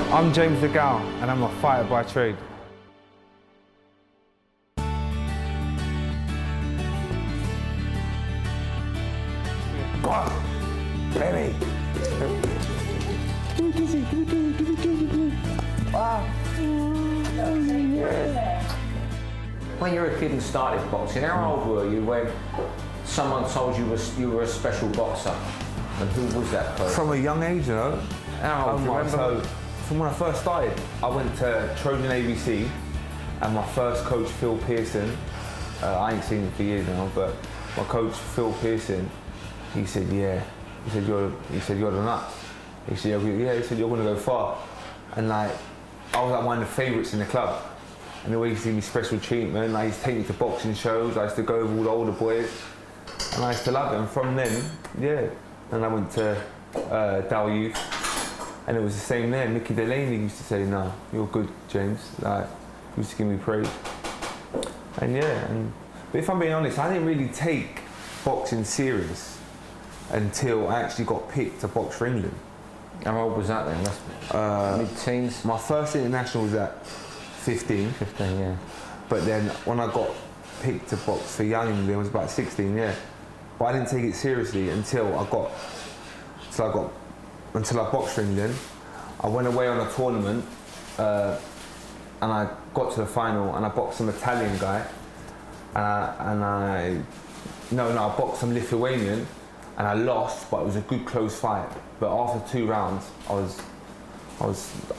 I'm James DeGale, and I'm a fighter by trade. Go on, baby. When you were a kid and started boxing, how old were you when someone told you were a special boxer? And who was that person? From a young age, you know. How old, do you remember? So, from when I first started, I went to Trojan ABC, and my first coach, Phil Pearson, I ain't seen him for years now, but my coach, Phil Pearson, he said, yeah, he said, you're the nut. He said, yeah, he said, you're gonna go far. And like, I was like one of the favourites in the club. And the way he used to give me special treatment, I used to take me to boxing shows, I used to go with all the older boys, and I used to love it. And from then, yeah, and I went to Dow Youth, and it was the same there. Mickey Delaney used to say, no, you're good, James. Like, he used to give me praise. And yeah, but if I'm being honest, I didn't really take boxing serious until I actually got picked to box for England. How old was that then? That's mid-teens? My first international was at 15. 15, yeah. But then when I got picked to box for young England, it was about 16, yeah. But I didn't take it seriously until I boxed for England. I went away on a tournament and I got to the final and I boxed some Italian guy I boxed some Lithuanian and I lost, but it was a good close fight. But after 2 rounds, I was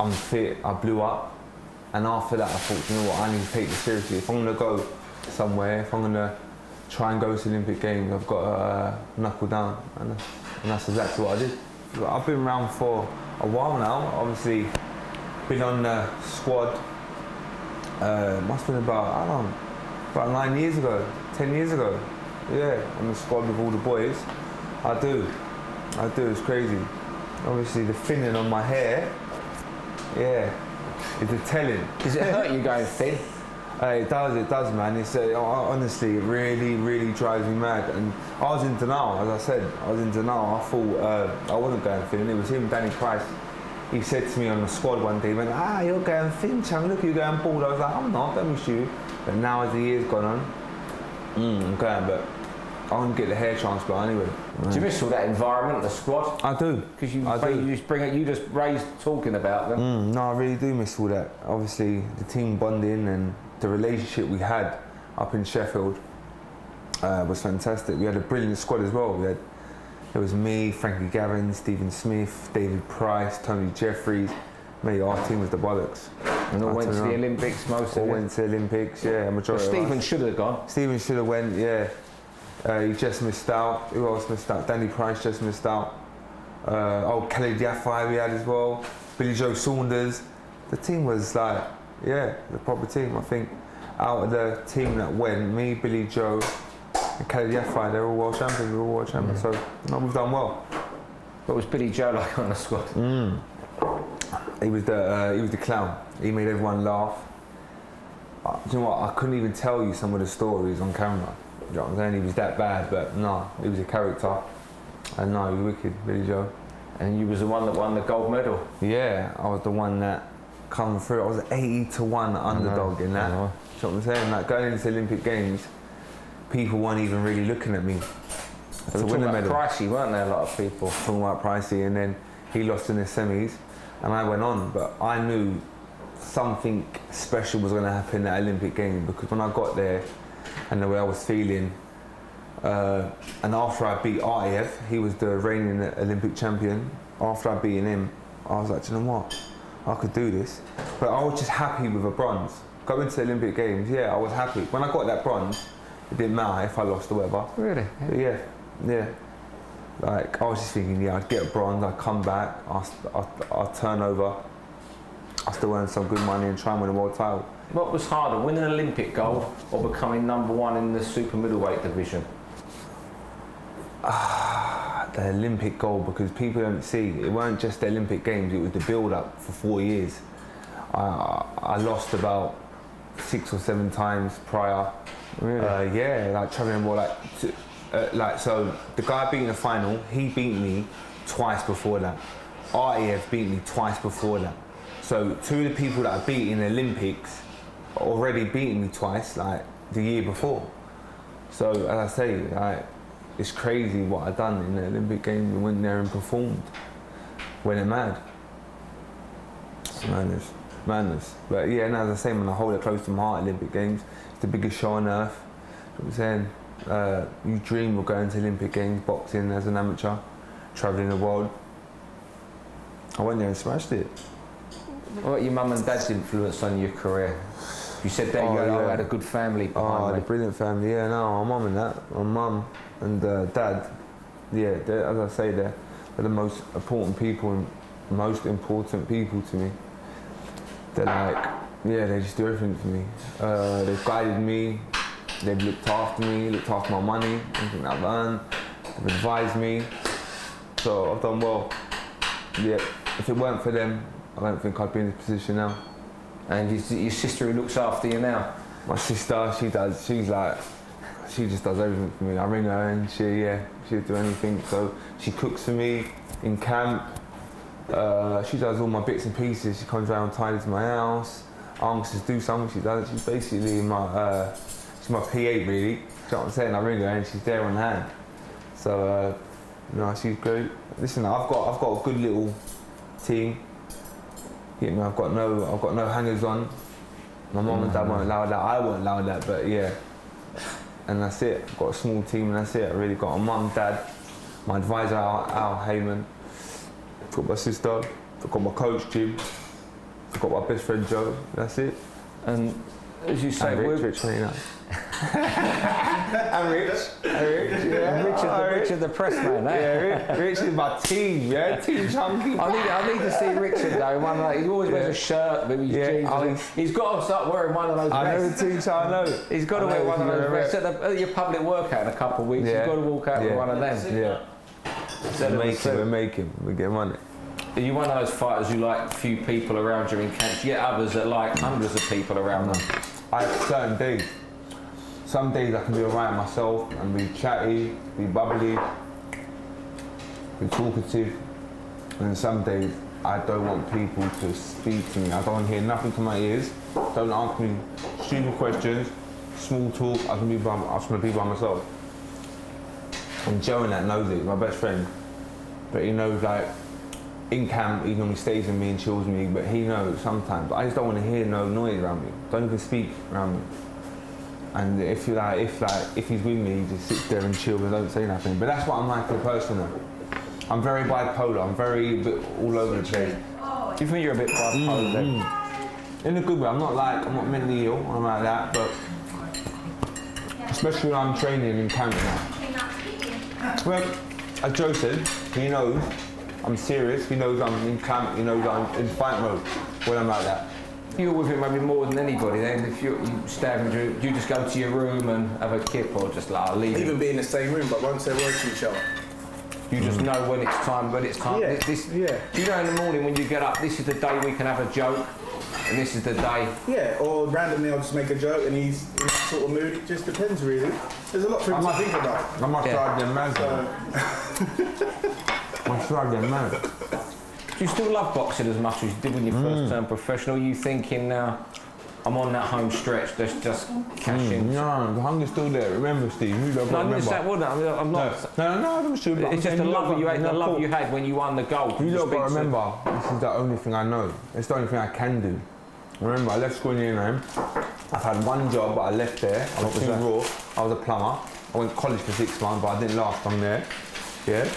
unfit, I blew up. And after that, I thought, you know what, I need to take this seriously. If I'm gonna go somewhere, if I'm gonna try and go to the Olympic Games, I've got to knuckle down. And that's exactly what I did. I've been around for a while now, obviously. Been on the squad, must have been about 9 years ago, 10 years ago. Yeah, on the squad with all the boys. I do, it's crazy. Obviously the thinning on my hair, yeah, it's a telling. Does it hurt you going thin? It does, man. It's honestly, it really drives me mad. And I was in denial, as I said. I was in denial. I thought I wasn't going thin. It was him, Danny Price. He said to me on the squad one day, he went, you're going thin, chum. Look, you're going bald. I was like, I'm not, don't miss you. But now as the years gone on, I'm going, but I want to get the hair transplant anyway. Do you miss all that environment, the squad? I do. Because you just raised talking about them. No, I really do miss all that. Obviously, the team bonding and the relationship we had up in Sheffield was fantastic. We had a brilliant squad as well. It was me, Frankie Gavin, Stephen Smith, David Price, Tony Jeffries. Mate, our team was the bollocks. And all went to the Olympics, most of it? All went to the Olympics, yeah, majority of us. Stephen should have gone. Stephen should have went, yeah. He just missed out. Who else missed out? Danny Price just missed out. Calab Truax we had as well. Billy Joe Saunders. The team was like, yeah, the proper team. I think out of the team that went, me, Billy Joe, and Calab Truax, they're all world champions. We're all world champions. So we've done well. What was Billy Joe like on the squad? He was the clown. He made everyone laugh. Do you know what? I couldn't even tell you some of the stories on camera. You know what I'm saying? He was that bad, but no, he was a character. And no, he was wicked, Billy Joe. And you was the one that won the gold medal? Yeah, I was the one that come through. I was 80-1 underdog in that. You know what I'm saying? Like going into the Olympic Games, people weren't even really looking at me to win the medal. Pricey, weren't there, a lot of people? Talking about Pricey, and then he lost in the semis, and I went on, but I knew something special was going to happen at Olympic Games, because when I got there and the way I was feeling, and after I beat Artiev, he was the reigning Olympic champion, after I beaten him, I was like, do you know what, I could do this. But I was just happy with a bronze. Going to the Olympic Games, yeah, I was happy. When I got that bronze, it didn't matter if I lost or whatever. Really? But yeah. Like, I was just thinking, yeah, I'd get a bronze, I'd come back, I'd turn over, I still earn some good money and try and win a world title. What was harder, winning an Olympic gold or becoming #1 in the super middleweight division? The Olympic gold, because people don't see, it weren't just the Olympic Games, it was the build-up for 4 years. I lost about 6 or 7 times prior. Really? Yeah, like traveling more so the guy beating the final, he beat me twice before that. Artiev beat me twice before that. So two of the people that I beat in the Olympics already beaten me twice, like the year before. So as I say, like, it's crazy what I done in the Olympic Games and went there and performed. Went mad. It's madness. But yeah, and as I say, when I hold it close to my heart, Olympic Games, it's the biggest show on earth. You know what I'm saying? You dream of going to Olympic Games, boxing as an amateur, travelling the world. I went there and smashed it. What about your mum and dad's influence on your career? You said there you had a good family behind I had a brilliant family, yeah, no, my mum and that. My mum and dad, yeah, as I say, they're the most important people and most important people to me. They're like, yeah, they just do everything for me. They've guided me, they've looked after me, looked after my money, everything I've earned, they've advised me. So I've done well. Yeah, if it weren't for them, I don't think I'd be in this position now. And your sister who looks after you now? My sister, she just does everything for me. I ring her and she'll do anything. So she cooks for me in camp. She does all my bits and pieces. She comes around, tidies my house. I ask her to do something, she does it. She's basically she's my PA really. You know what I'm saying? I ring her and she's there on hand. So she's great. Listen, I've got a good little team. You know, I've got no hangers on. My mum and dad won't allow that. I won't allow that. But yeah, and that's it. I've got a small team, and that's it. I really got a mum, dad, my advisor Al Heyman. I've got my sister. I've got my coach Jim. I've got my best friend Joe. That's it. And as you say, Rich, I'm Rich. Yeah. Richard the press man, eh? Yeah, Rich is my team, yeah? Team chunky. I need to see Richard though. He always wears a shirt with his jeans. He's got to start wearing one of those vests. I know the team, so I know. He's got to wear one of those vests. At your public workout in a couple of weeks, he's got to walk out with one of them. Yeah. We're making. We get money. Are you one of those fighters who like few people around you in camps? You get others that like hundreds of people around them. I have certain days. Some days I can be alright myself and be chatty, be bubbly, be talkative. And some days I don't want people to speak to me. I don't want to hear nothing to my ears. Don't ask me stupid questions, small talk. I just want to be by myself. And Joe and that knows it, my best friend. But he knows, like, in camp he normally stays with me and chills with me, but he knows sometimes. But I just don't want to hear no noise around me. Don't even speak around me. And if he's with me, he just sits there and chills and don't say nothing. But that's what I'm like as a person though. I'm very bipolar, I'm very all over the place. Do you think you're a bit bipolar then? In a good way, I'm not mentally ill, I'm like that, but especially when I'm training in camp now. Well, as Joe said, he knows I'm serious, he knows I'm in camp, he knows I'm in fight mode when I'm like that. You're with him maybe more than anybody then. If you stand with you just go to your room and have a kip or just like leave him? Even be in the same room, but once they're working each other. You just know when it's time. Yeah. Do you know in the morning when you get up, this is the day we can have a joke, and this is the day? Yeah, or randomly I'll just make a joke and he's in that sort of mood. It just depends really. There's a lot for him to think about. I must drive them mad. I must drive them mad. Do you still love boxing as much as you did when you first turned professional? Are you thinking now, I'm on that home stretch, let's just cash in? No, the hunger's still there. Remember, Steve, you don't remember. I'm not. No, I'm sure. It's just the love you had when you won the gold. You don't remember, this is the only thing I know. It's the only thing I can do. Remember, I left school in year 9. I've had one job, but I left there. I was too raw. I was a plumber. I went to college for 6 months, but I didn't last long there. Yeah?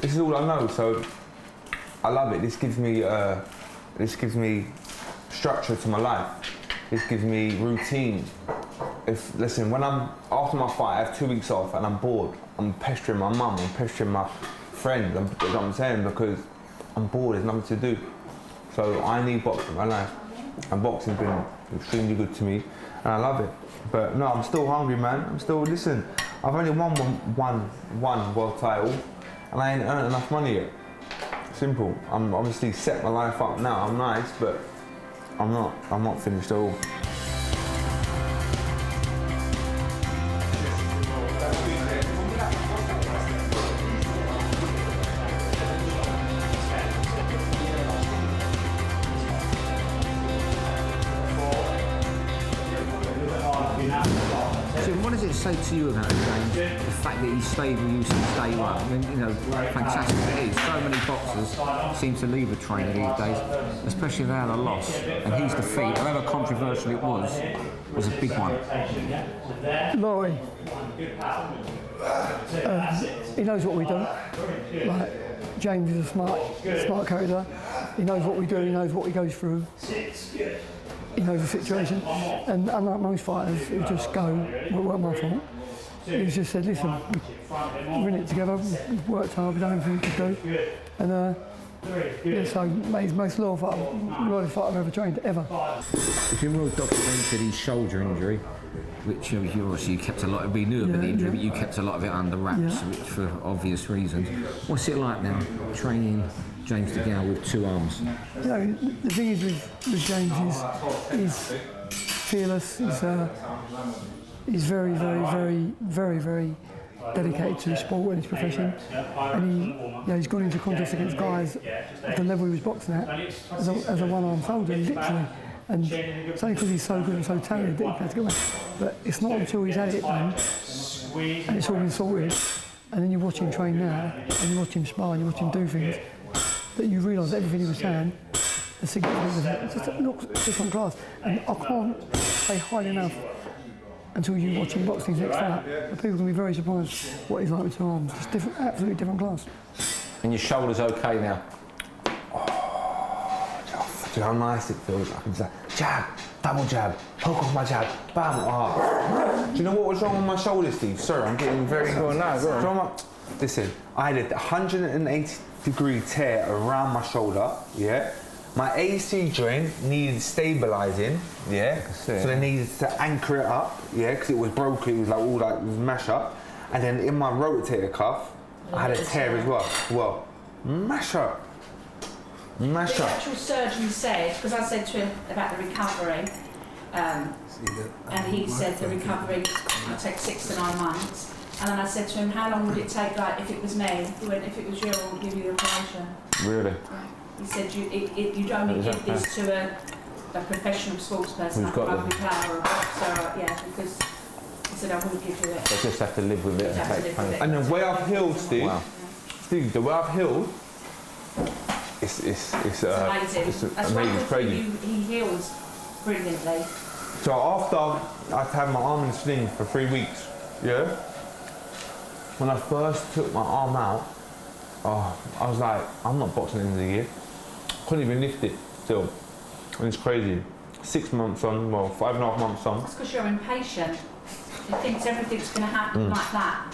This is all I know, so I love it. This gives me structure to my life. This gives me routine. Listen, when after my fight, I have 2 weeks off and I'm bored. I'm pestering my mum, I'm pestering my friends, you know what I'm saying? Because I'm bored, there's nothing to do. So I need boxing in my life. And boxing's been extremely good to me and I love it. But no, I'm still hungry, man. Listen, I've only won one world title and I ain't earned enough money yet. Simple. I'm obviously set my life up now. I'm nice, but I'm not finished at all. say to you about James, the fact that he stayed with you since day one? I mean, you know, fantastic it is. So many boxers seem to leave a trainer these days, especially if they had a loss. And his defeat, however controversial it was a big one. Laurie, he knows what we do. Like, James is a smart character. He knows what we do, he knows what he goes through. He knows the situation. And unlike most fighters who just go, well, what my fault? He's just said, listen, we're in it together, we've worked hard, we've done everything we could do. And yeah, so he's the most loyal fighter I've ever trained, ever. If you well documented his shoulder injury, which you obviously kept a lot, we knew about the injury, but you kept a lot of it under wraps, which for obvious reasons. What's it like now, training James DeGale with two arms? You know, the thing is with James is he's fearless, he's very, very, very, very, very dedicated to his sport and his profession, and he's gone into contests against guys at the level he was boxing at as a one-arm soldier, literally. And it's only because he's so good and so talented that he can get away. But it's not until he's had it done and it's all been sorted, and then you watch him train now, and you watch him spar, and you watch him do things, that you realise everything he was saying, the significance of it, just looks different class. And I can't say highly enough until you watch him box things next fight, but people can be very surprised what he's like with two arms. It's different, absolutely different class. And your shoulder's okay now? Do you know how nice it feels? I can just like, jab, double jab, poke off my jab, bam, oh. Do you know what was wrong with my shoulder, Steve? Sorry, I'm getting very... Go on. Listen, I had a 180-degree tear around my shoulder, yeah? My AC joint needed stabilising, yeah? So they needed to anchor it up, yeah? Because it was broken, it was like all like, it was mash up. And then in my rotator cuff, I had a tear as well. Mash up. The actual surgeon said, because I said to him about the recovery, and he said the recovery will take 6 to 9 months. And then I said to him, how long would it take, like, if it was me? He went, if it was you, I would give you the operation. Really? He said, you'd only give this to a professional sports person, like a rugby player or a boxer, because he said, I wouldn't give you it. They just have to live with it and take pain. And the way I've healed, Steve, Steve, the way I've healed, it's amazing. It's amazing, crazy. He heals brilliantly. So after I'd had my arm in a sling for 3 weeks, yeah, when I first took my arm out, I was like, I'm not boxing at the end of the year. Couldn't even lift it still. And it's crazy. 6 months on, well, 5.5 months on. That's because you're impatient. He thinks everything's going to happen like that.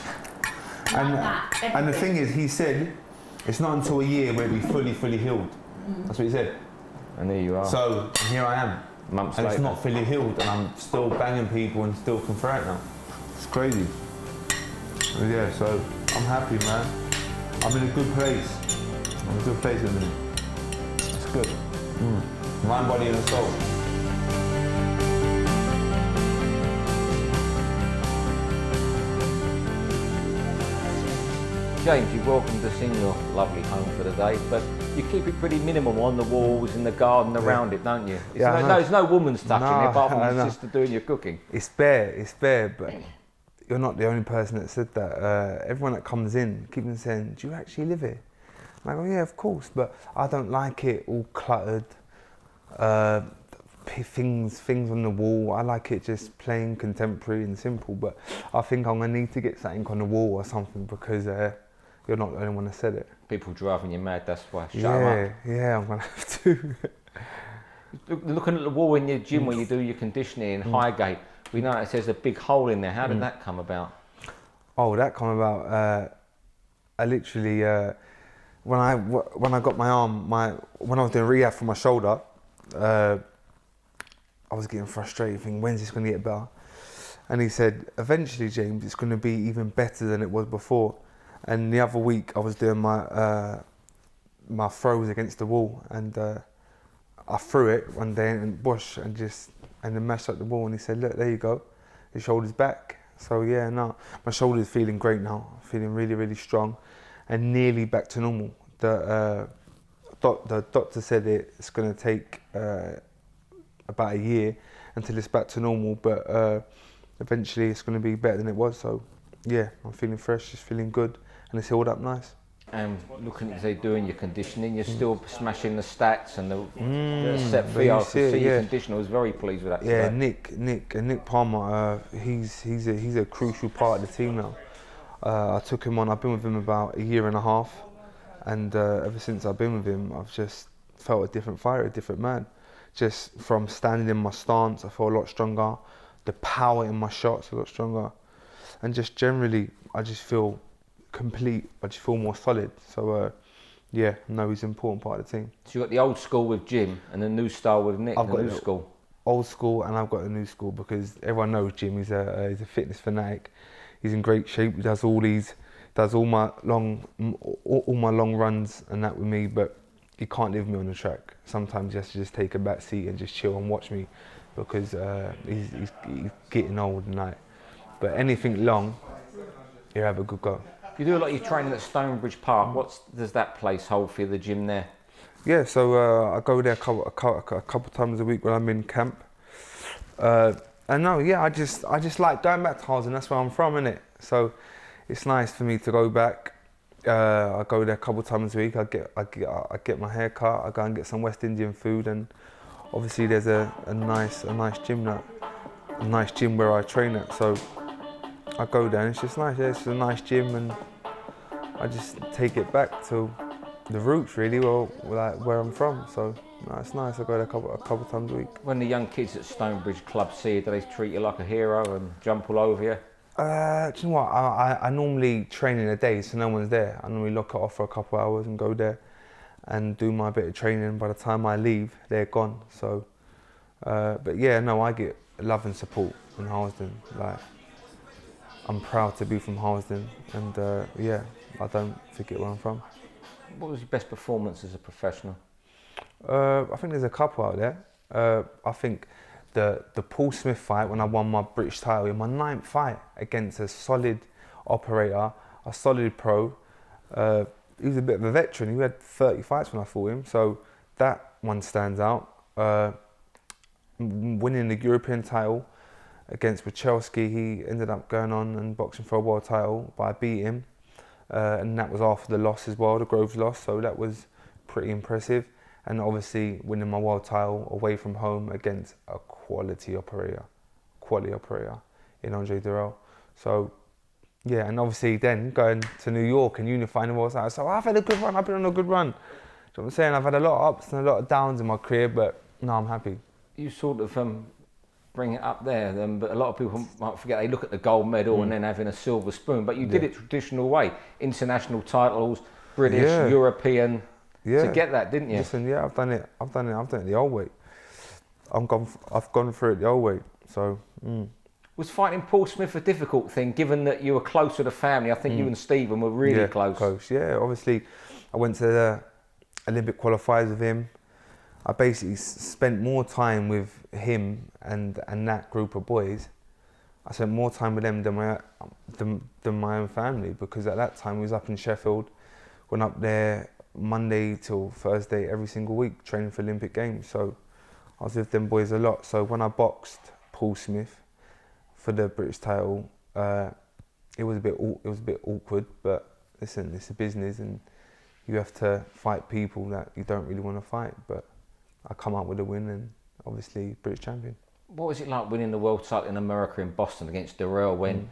And the thing is, he said, it's not until a year where we fully healed. That's what he said. And there you are. So here I am. Months and later. It's not fully healed, and I'm still banging people and still can throw it now. It's crazy. But yeah, so I'm happy, man. I'm in a good place. I'm in a good place at the minute. It's good. Mind, body, and soul. James, you've welcomed us in your lovely home for the day, but you keep it pretty minimal on the walls, in the garden around it, don't you? There's no woman's touch in there, apart from your sister doing your cooking. It's bare, but you're not the only person that said that. Everyone that comes in keeps on saying, do you actually live here? I'm like, oh yeah, of course, but I don't like it all cluttered. Things on the wall. I like it just plain, contemporary and simple, but I think I'm going to need to get something on the wall or something, because you're not the only one that said it. People driving you mad, that's why. Shut them up. Yeah, I'm going to have to. Looking at the wall in your gym where you do your conditioning in Highgate, we noticed there's a big hole in there. How did that come about? Oh, that come about, I literally, when I got my arm, when I was doing rehab for my shoulder, I was getting frustrated, thinking, when's this going to get better? And he said, eventually, James, it's going to be even better than it was before. And the other week, I was doing my throws against the wall, and I threw it one day and bush and then mashed up the wall. And he said, look, there you go, your shoulder's back. So yeah, no, my shoulder's feeling great now, feeling really, really strong, and nearly back to normal. The doctor said it's going to take about a year until it's back to normal, but eventually it's going to be better than it was. So yeah, I'm feeling fresh, just feeling good, and it's healed up nice. And looking at you doing your conditioning, you're still smashing the stats and the set fee. I could see your conditioner. I was very pleased with that. Yeah, today. Nick Palmer. He's a crucial part of the team now. I took him on. I've been with him about a year and a half, and ever since I've been with him, I've just felt a different fighter, a different man. Just from standing in my stance, I feel a lot stronger. The power in my shots a lot stronger, and just generally, I just feel complete. I just feel more solid. So yeah, no, he's an important part of the team. So you got the old school with Jim and the new style with Nick. I've got the new school. Old school, and I've got the new school because everyone knows Jim. He's a fitness fanatic. He's in great shape. He does all my long runs and that with me. But he can't leave me on the track. Sometimes he has to just take a back seat and just chill and watch me because he's getting old and that. But anything long, he'll have a good go. You do a lot of your training at Stonebridge Park. What does that place hold for you, the gym there? Yeah, so I go there a couple times a week when I'm in camp. And no, yeah, I just like going back to Harlesden. That's where I'm from, innit? So it's nice for me to go back. I go there a couple times a week. I get my hair cut. I go and get some West Indian food, and obviously there's a nice gym where I train at. So I go there and it's just nice. Yeah, it's a nice gym, and I just take it back to the roots, really, where I'm from. So no, it's nice. I go there a couple times a week. When the young kids at Stonebridge Club see you, do they treat you like a hero and jump all over you? Do you know what? I normally train in a day, so no one's there. I normally lock it off for a couple of hours and go there and do my bit of training. By the time I leave, they're gone. So, but yeah, no, I get love and support in Harlesden. Like, I'm proud to be from Harlesden, and yeah, I don't forget where I'm from. What was your best performance as a professional? I think there's a couple out there. I think the Paul Smith fight, when I won my British title in my 9th fight against a solid operator, a solid pro. He was a bit of a veteran. He had 30 fights when I fought him, so that one stands out. Winning the European title against Wachowski, he ended up going on and boxing for a world title, but I beat him. And that was after the loss as well, the Groves loss, so that was pretty impressive. And obviously winning my world title away from home against a quality operator in Andre Durrell. So yeah, and obviously then going to New York and unifying the world title. So I've had a good run, I've been on a good run. Do you know what I'm saying? I've had a lot of ups and a lot of downs in my career, but no, I'm happy. You sort of bring it up there, but a lot of people might forget, they look at the gold medal and then having a silver spoon, but you did it traditional way, international titles, British, European, to get that, didn't you? Listen, yeah, I've done it the old way. I've gone through it the old way, so. Was fighting Paul Smith a difficult thing, given that you were close to the family? I think you and Stephen were really close. Yeah, obviously, I went to the Olympic qualifiers with him. I basically spent more time with him and that group of boys. I spent more time with them than my own family, because at that time we was up in Sheffield, went up there Monday till Thursday every single week training for Olympic Games. So I was with them boys a lot. So when I boxed Paul Smith for the British title, it was a bit awkward. But listen, it's a business, and you have to fight people that you don't really want to fight. But I come out with a win, and obviously British champion. What was it like winning the world title in America in Boston against Durrell, when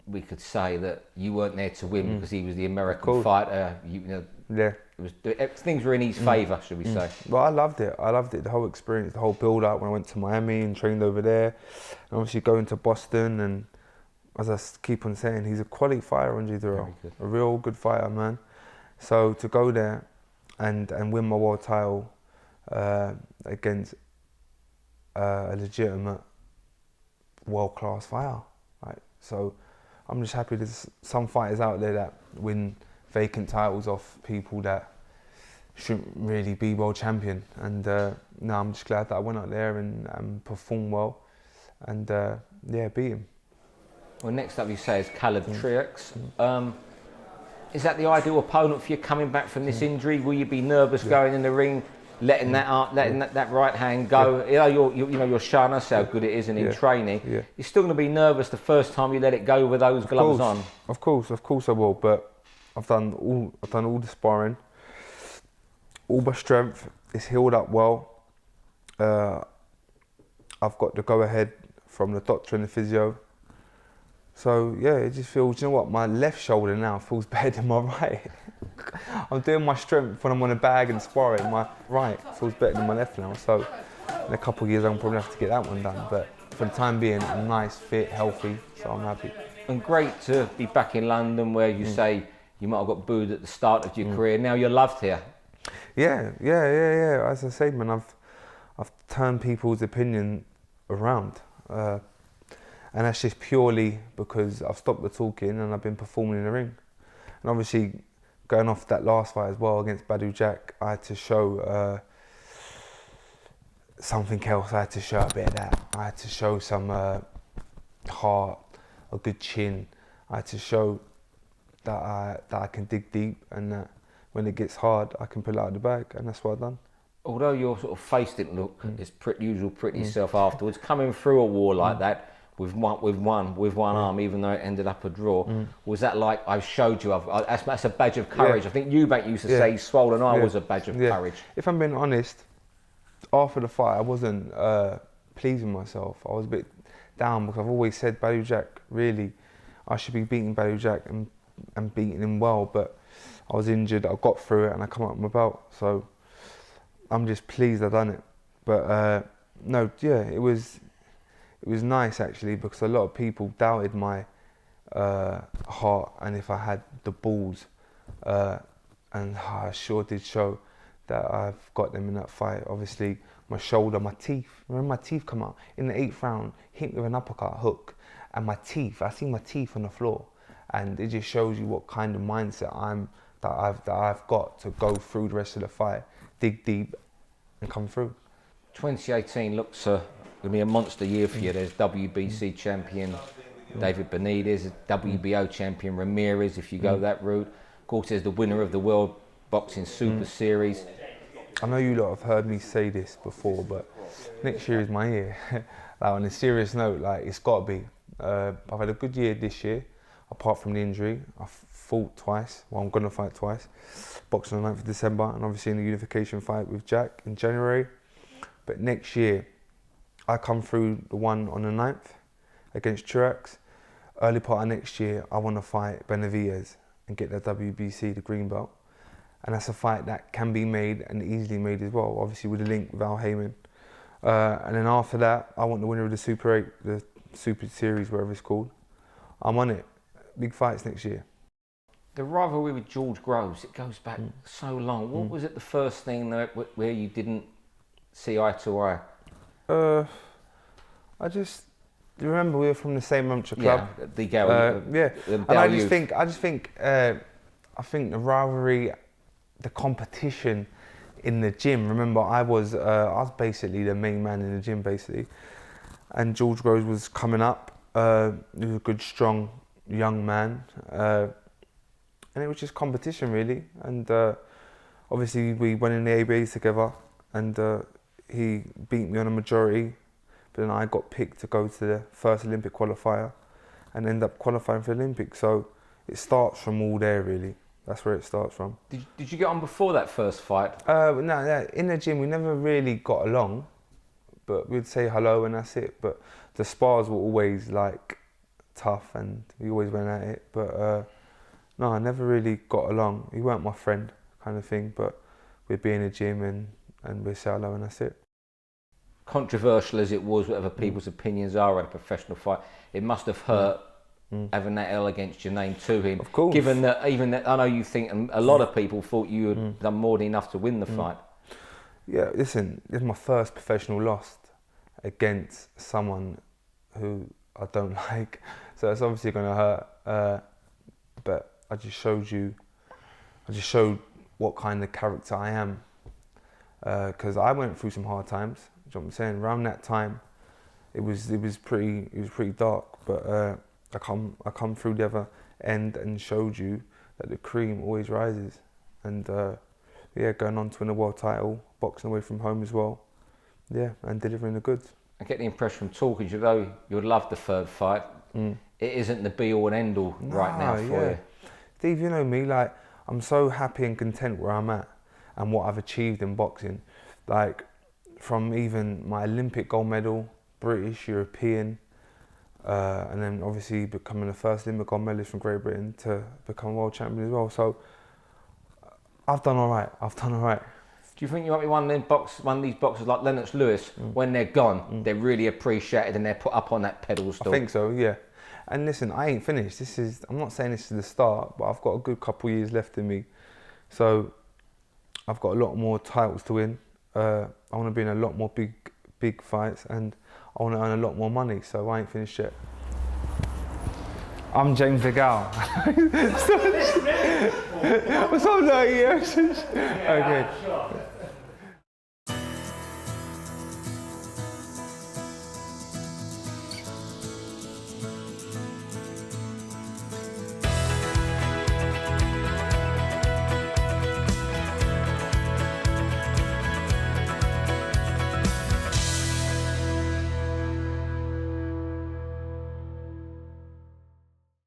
we could say that you weren't there to win because he was the American fighter? Things were in his favour, should we say? Well, I loved it. The whole experience, the whole build-up when I went to Miami and trained over there, and obviously going to Boston. And as I keep on saying, he's a quality fighter, Andre Durrell, a real good fighter, man. So to go there and win my world title against a legitimate world-class fighter, right? So I'm just happy there's some fighters out there that win vacant titles off people that shouldn't really be world champion. And no, I'm just glad that I went out there and performed well, and beat him. Well, next up you say is Calab Truax. Is that the ideal opponent for you coming back from this injury? Will you be nervous going in the ring letting that up, letting that right hand go. You know, you're showing us how good it is, and in training, you're still going to be nervous the first time you let it go with those gloves on. Of course I will. But I've done all the sparring, all my strength is healed up well. I've got the go ahead from the doctor and the physio. So yeah, it just feels, you know what, my left shoulder now feels better than my right. I'm doing my strength when I'm on a bag and sparring, my right feels better than my left now. So in a couple of years I'm probably have to get that one done. But for the time being, I'm nice, fit, healthy, so I'm happy. And great to be back in London, where you say you might have got booed at the start of your career, now you're loved here. Yeah. As I say, man, I've turned people's opinion around. And that's just purely because I've stopped the talking and I've been performing in the ring. And obviously, going off that last fight as well against Badou Jack, I had to show something else. I had to show a bit of that. I had to show some heart, a good chin. I had to show that I can dig deep, and that when it gets hard, I can pull it out of the bag, and that's what I've done. Although your sort of face didn't look as pretty yourself afterwards, coming through a war like that, with one arm, even though it ended up a draw, was that like, I've showed you, that's a badge of courage? I think Eubank used to say swollen eye was a badge of courage. If I'm being honest, after the fight I wasn't pleasing myself. I was a bit down because I've always said Badou Jack, really, I should be beating Badou Jack and beating him well, but I was injured, I got through it and I come up with my belt, so I'm just pleased I done it. But no, yeah, it was nice actually, because a lot of people doubted my heart and if I had the balls, and I sure did show that I've got them in that fight. Obviously, my shoulder, my teeth. Remember, my teeth come out in the 8th round, hit me with an uppercut hook, and my teeth. I see my teeth on the floor, and it just shows you what kind of mindset I've got to go through the rest of the fight, dig deep, and come through. 2018 looks going to be a monster year for you. There's WBC champion David Benitez, WBO champion Ramirez, if you go that route. Of course, there's the winner of the World Boxing Super Series. I know you lot have heard me say this before, but next year is my year. Like, on a serious note, like, it's got to be. I've had a good year this year, apart from the injury. I've fought twice. Well, I'm going to fight twice. Boxing on the 9th of December, and obviously in the unification fight with Jack in January. But next year, I come through the one on the 9th against Truax. Early part of next year, I want to fight Benavidez and get the WBC, the green belt. And that's a fight that can be made and easily made as well, obviously with a link with Al Heyman. And then after that, I want the winner of the Super 8, the Super Series, whatever it's called. I'm on it. Big fights next year. The rivalry with George Grosz, it goes back so long. What was it the first thing where you didn't see eye to eye? I just remember we were from the same amateur club. DeGale. And I think the rivalry, the competition in the gym. Remember, I was basically the main man in the gym, basically, and George Grosz was coming up. He was a good, strong young man, and it was just competition really. And obviously we went in the ABAs together, and he beat me on a majority. But then I got picked to go to the first Olympic qualifier and end up qualifying for the Olympics. So it starts from all there, really. That's where it starts from. Did you get on before that first fight? No, in the gym we never really got along, but we'd say hello and that's it. But the spars were always like tough and we always went at it. But no, I never really got along. He weren't my friend kind of thing, but we'd be in the gym and we'd say hello and that's it. Controversial as it was, whatever people's opinions are at a professional fight, it must have hurt having that L against your name to him. Of course. Given that, I know you think, and a lot of people thought you had done more than enough to win the fight. Yeah, listen, this is my first professional loss against someone who I don't like, so it's obviously going to hurt. But I just showed what kind of character I am, because I went through some hard times. You know what I'm saying? Around that time, it was pretty dark. But I come through the other end and showed you that the cream always rises. And yeah, going on to win a world title, boxing away from home as well. Yeah, and delivering the goods. I get the impression from talking to you, though you'd love the third fight, it isn't the be-all and end-all right now for you. Steve, you know me, like, I'm so happy and content where I'm at and what I've achieved in boxing. Like, from even my Olympic gold medal, British, European, and then obviously becoming the first Olympic gold medalist from Great Britain to become a world champion as well. So I've done all right. Do you think you might be one of these boxers like Lennox Lewis, when they're gone, they're really appreciated and they're put up on that pedestal? I think so, yeah. And listen, I ain't finished. I'm not saying this is the start, but I've got a good couple of years left in me. So I've got a lot more titles to win. I want to be in a lot more big fights, and I want to earn a lot more money, so I ain't finished yet. I'm James DeGale. What's up, 90 actions? Okay.